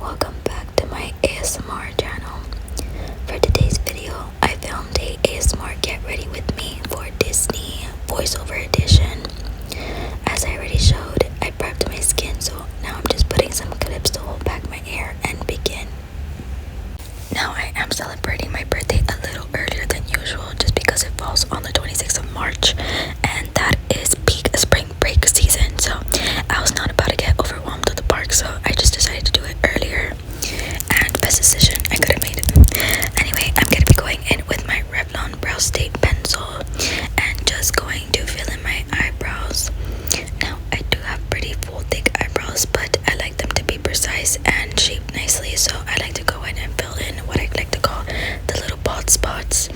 welcome back to my ASMR channel. For today's video, I filmed a ASMR Get Ready With Me for Disney voiceover edition. As I already showed, I prepped my skin, so now I'm just putting some clips to hold back my hair and begin. Now I am celebrating my birthday a little earlier than usual just because it falls on the 26th of March and that is peak spring break season, so I was not about to get overwhelmed at the park, so I just decided to do it earlier, and best decision I could have made. Anyway, I'm gonna be going in with my Revlon Brow Stay pencil and just going to fill in my eyebrows. Now I do have pretty full thick eyebrows, but I like them to be precise and shaped nicely, so I like to go in and fill in what I like to call the little bald spots.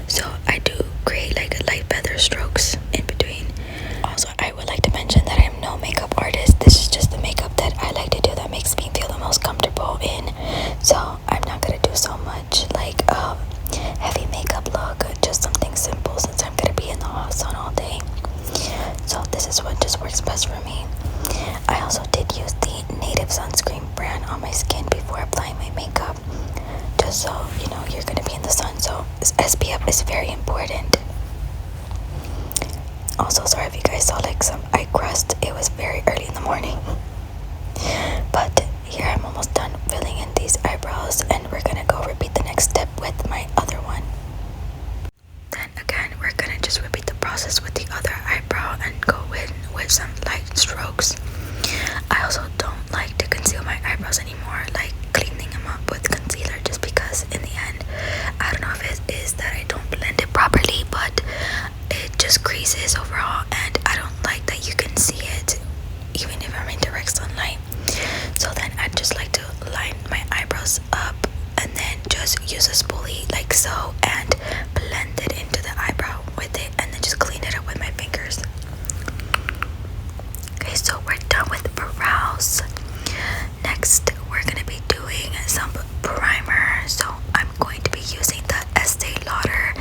So I do create like light feather strokes in between. Also, I would like to mention that I am no makeup artist. This is just the makeup that I like to do that makes me feel the most comfortable in. So I'm not gonna do so much like heavy makeup look, just something simple since I'm gonna be in the hot sun all day. So this is what just works best for me. I also did use the Native sunscreen brand on my skin before applying my makeup, just so you know you're gonna be in the sun, so SPF is very important. Also, sorry if you guys saw like some eye crust, it was very early in the morning. But here I'm almost done filling in these eyebrows, and we're gonna go repeat the next step with my other one. Then again, we're gonna just repeat the process with the other eyebrow and go in with some light strokes. I also don't like to conceal my eyebrows anymore, like cleaning them up with concealer, just because in the end, I don't know if it is that I don't blend it properly, but it just creases overall, and I don't like that you can see it even if I'm in direct sunlight. So then I just like to line my eyebrows up and then just use a spoolie like so and blend it into the eyebrow with it, and then just clean it up with my fingers. Okay, so we're done with brows. Next, we're gonna be doing some primer. So I'm going to be using the Estee Lauder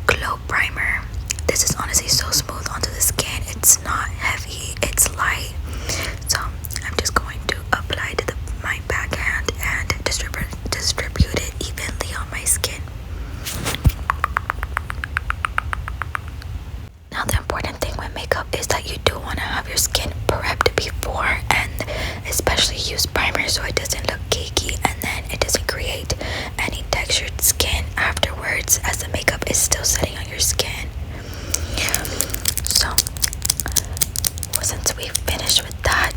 Glow Primer. This is honestly so smooth onto the skin. It's not heavy, it's light. So I'm just going to apply to my backhand and distribute it evenly on my skin. Now the important thing with makeup is that you do want to have your skin prepped before, and especially use primer so it doesn't look cakey and then it doesn't create any textured skin afterwards as the makeup is still setting on your skin. So since we finished with that,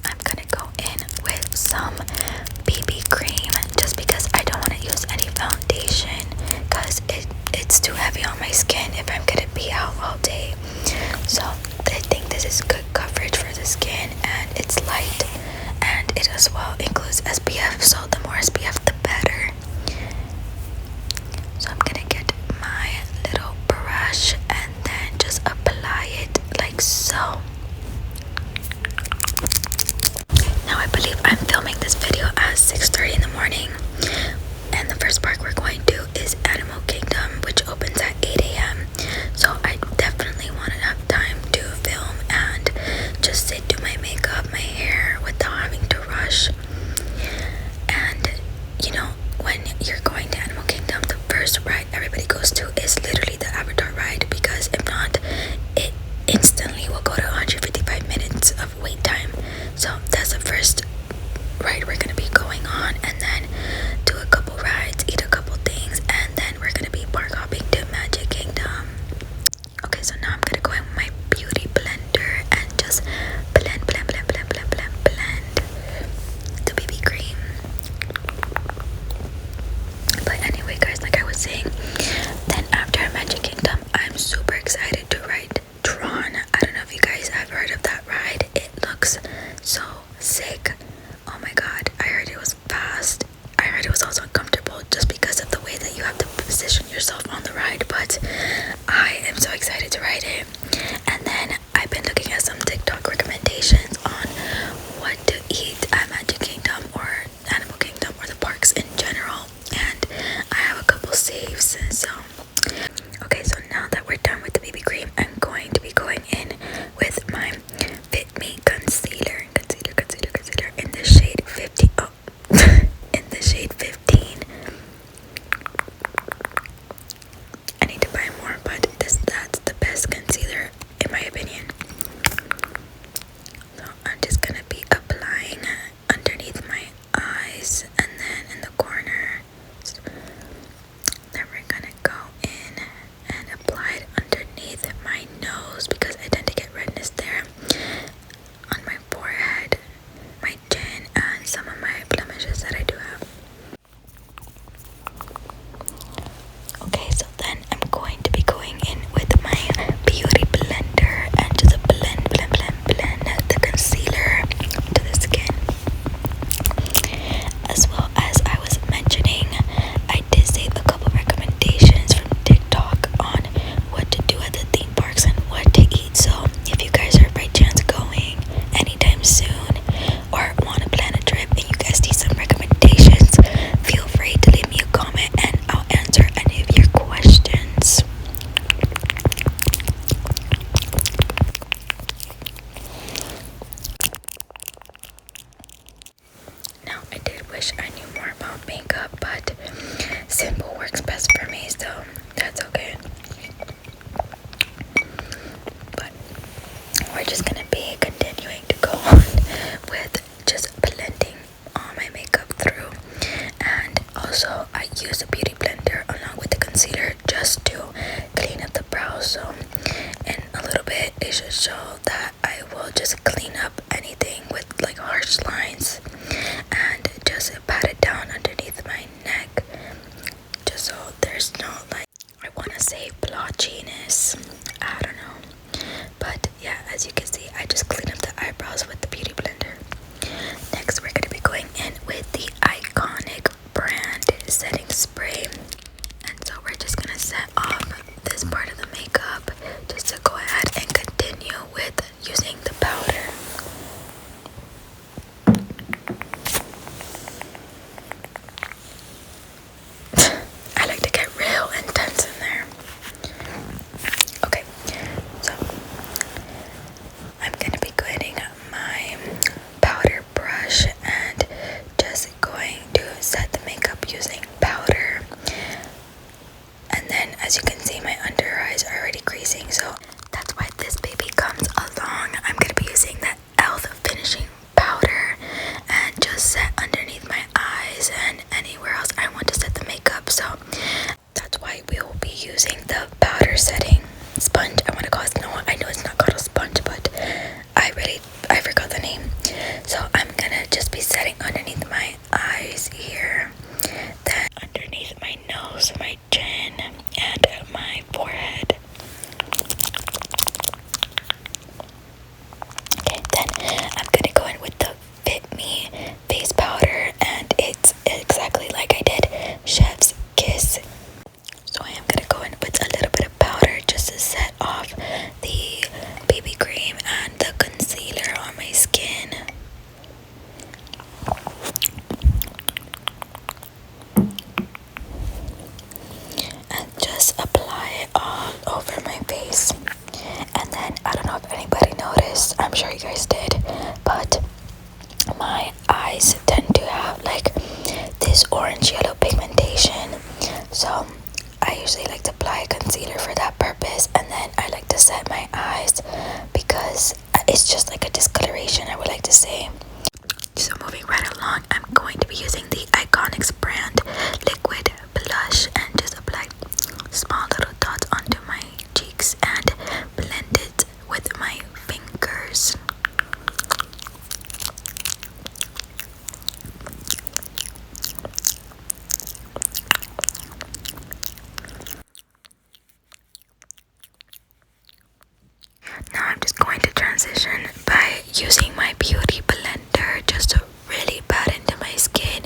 I'm gonna go in with some BB cream just because I don't want to use any foundation because it's too heavy on my skin if I'm gonna be out all day. So I think this is good coverage for the skin, and it's light, and it as well includes SPF, so the more SPF the better. So I'm gonna get my little brush and then just apply it like so. Now I believe I'm filming this video at 6:30 in the morning, and the first park we're going to is Animal Kingdom, which opens at 8 a.m. So I definitely want enough time to film and just sit, do my makeup, my hair without having to rush. And you know, when you're going to Animal Kingdom, the first ride everybody goes to is literally the Avatar ride, because if not, it instantly will go to 155 minutes of wait time. So that's the first ride we're gonna be going on, and then do a couple rides, eat a couple things, and then we're gonna be park hopping to Magic Kingdom. Okay, so now I'm gonna go in with my beauty blender and just blend the BB cream. But anyway guys, like I was saying, then after Magic Kingdom, I'm super excited to ride Tron. I don't know if you guys have heard of that ride. It looks so sick. Oh my god, I heard it was fast. wish I knew more about makeup, but simple works best for me, so that's okay. But we're just gonna be continuing to go on with just blending all my makeup through. And also I use a beauty blender along with the concealer just to clean up the brows. So in a little bit it should show that I will just clean up anything with like harsh lines and just pat it down underneath my neck, just so there's no, like, I want to say blotchiness, I don't know. But yeah, as you can see, I just clean up the eyebrows with the beauty blender. Next we're going to be going in with the iconic brand setting spray, and so we're just going to set off this part of the makeup just to go ahead and continue with using the powder. I like to get real intense in there. Okay, so I'm gonna be getting my powder brush and just going to set the makeup using powder. And then as you can see, my under eyes are already creasing, so that's why this baby comes along. I'm gonna be using the e.l.f. finishing powder and just set underneath my eyes and anywhere else I want to set the makeup. So that's why we will be using the powder setting sponge. I want to call it, no, I know it's not called a sponge, but I forgot the name. So I'm gonna just be setting underneath my eyes here, then underneath my nose, my chin, and my forehead. Okay, then I'm gonna go in with the Fit Me face powder, and it's exactly like I did Chef's Kiss. So I am gonna go in with a little bit of powder just to set off the baby cream and the concealer on my skin. And just apply it all over my face. And then I don't know if anybody noticed, I'm sure you guys did, but my eyes tend to have like this orange yellow pigmentation. So I usually like to apply a concealer for that purpose, and then I like to set my eyes because it's just like a discoloration, I would like to say. So moving right along, I'm going to be using the Iconics brand liquid blush and just apply small little dots onto my cheeks and blend it with my fingers. Now I'm just going to transition by using my beauty blender just to really pat into my skin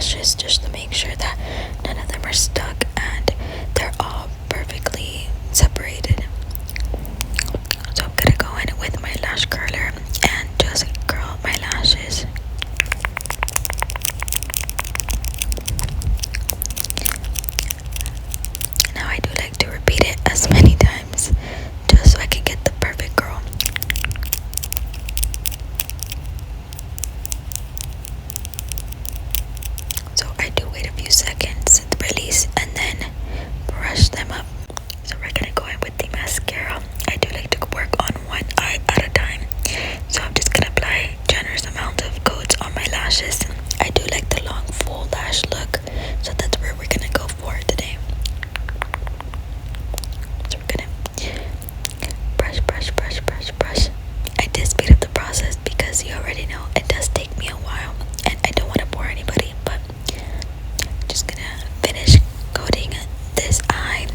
lashes just to make sure that none of them are stuck and they're all perfectly separated. So I'm gonna go in with my lash curler and just curl my lashes. Now I do like to repeat it as many times just so I can get the perfect curl. So I do wait a few seconds to release and then brush them up. So we're gonna go in with the mascara. I do like to work on one eye at a time. So I'm just gonna apply generous amount of coats on my lashes. I do like the long full lash look, so that's where we're gonna go for today. So we're gonna brush, brush, brush, brush, brush. I did speed up the process because you already know it does take me a while and I don't want to bore anybody, but just gonna finish coating this eye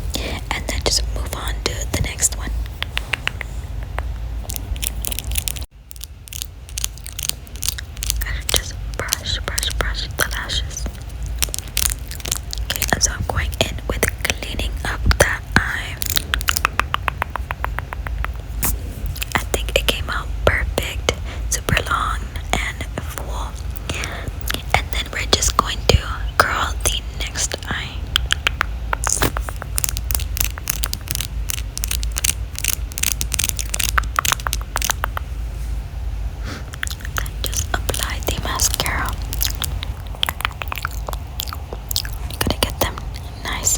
and then just move on to the next one. Just brush, brush, brush the lashes. Okay, and so I'm going in with cleaning up that eye. I think it came out perfect, super long and full. And then we're just going to curl the next eye. Then just apply the mascara. You're gonna get them nice,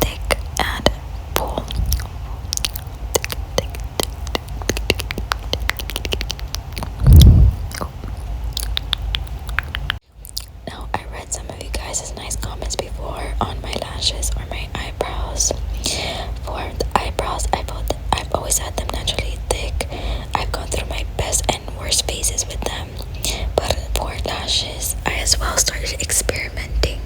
thick, and full. Thick, thick, oh. Now, I read some of you guys' nice comments before on my lashes or my eyebrows. For the eyebrows, I've always had them naturally thick. I've gone through my best and worst phases with them. But for lashes, I as well started experimenting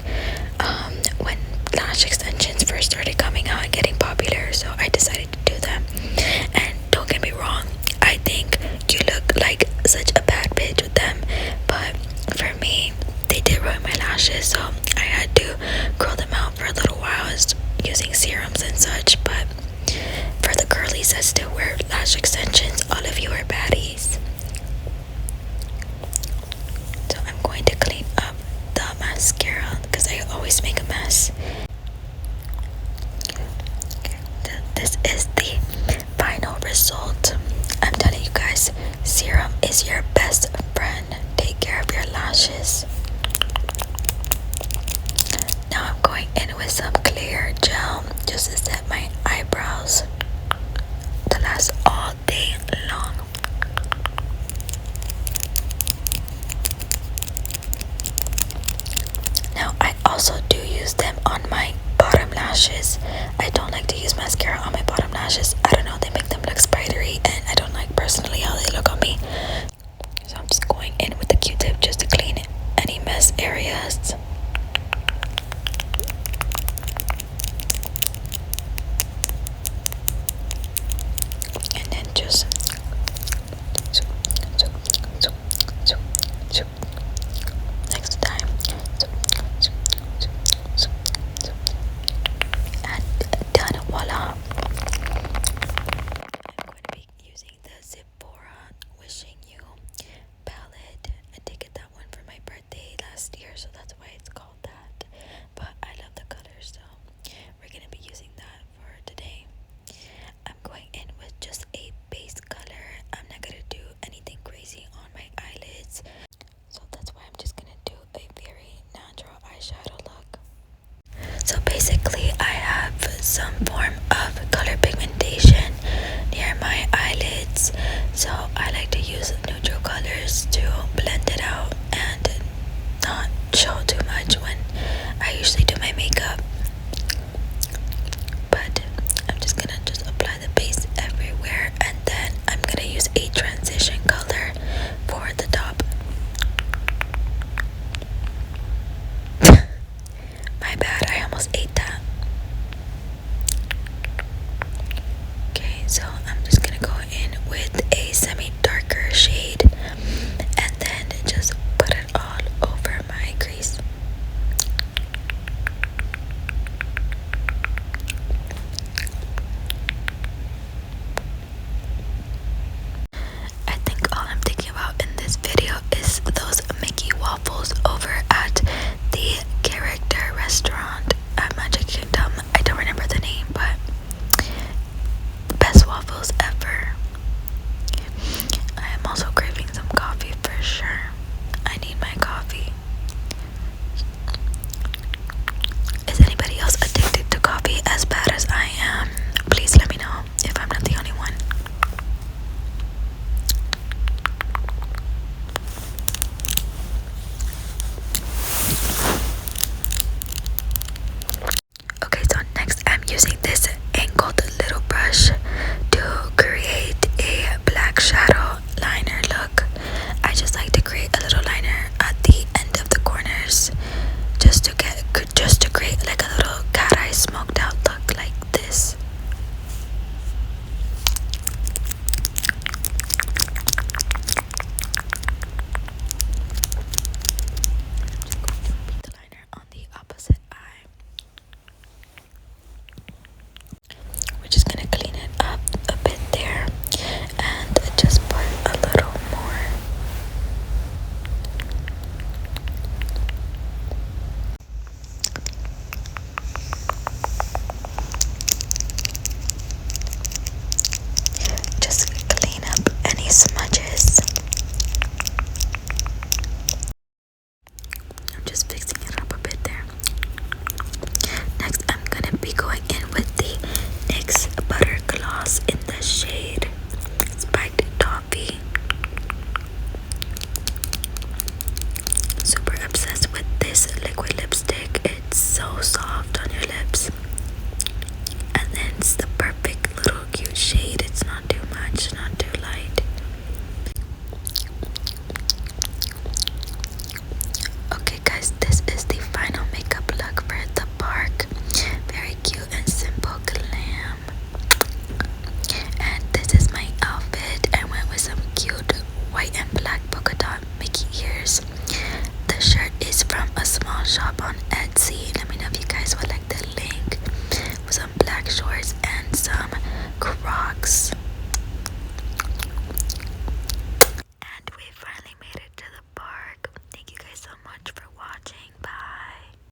when lash extensions first started coming out and getting popular. So I decided to do them. And don't get me wrong, I think you look like such a bad bitch with them. But for me, they did ruin my lashes, so I had to curl them out for a little while. I was using serums and such, but for the girlies that still wear lash extensions, all of you are baddies. So I'm going to clean up the mascara because I always make a mess. Okay, this is the final result. I'm telling you guys, serum is your best friend. Take care of your lashes. Now I'm going in with some clear gel just to set my eyebrows to last all day long. Now I also do use them on my bottom lashes. I don't like to use mascara on my bottom lashes. I don't know, they make them look spidery and I don't like personally how they look on me. So I'm just going in with the Q-tip just to clean any mess areas. And then just next time. And done, voila. waffles ever. I am also craving some coffee for sure. I need my coffee. Is anybody else addicted to coffee as bad as I am? Please let me know if I'm not the only one. Okay, so next I'm using this angled little brush to create a black shadow liner look. I just like to create a little liner at the end of the corners just to create like a little cat eye smoked out look like this. The liner on the opposite eye. We're just gonna clean it up a bit there and just put a little more. Just clean up any smudges. I'm just fixing it up a bit there. Next, I'm gonna be going in with the NYX Butter Gloss in the shade Spiked Toffee. Super obsessed with this liquid lipstick. It's so soft on your lips. And then it's the perfect little cute shade. It's not too much, not too light. Okay guys, this is the final makeup look for the park. Very cute and simple glam. And this is my outfit. I went with some cute white and black polka dot Mickey ears. The shirt is from a small shop on Etsy. Let me know if you guys would like the link. With some black shorts and some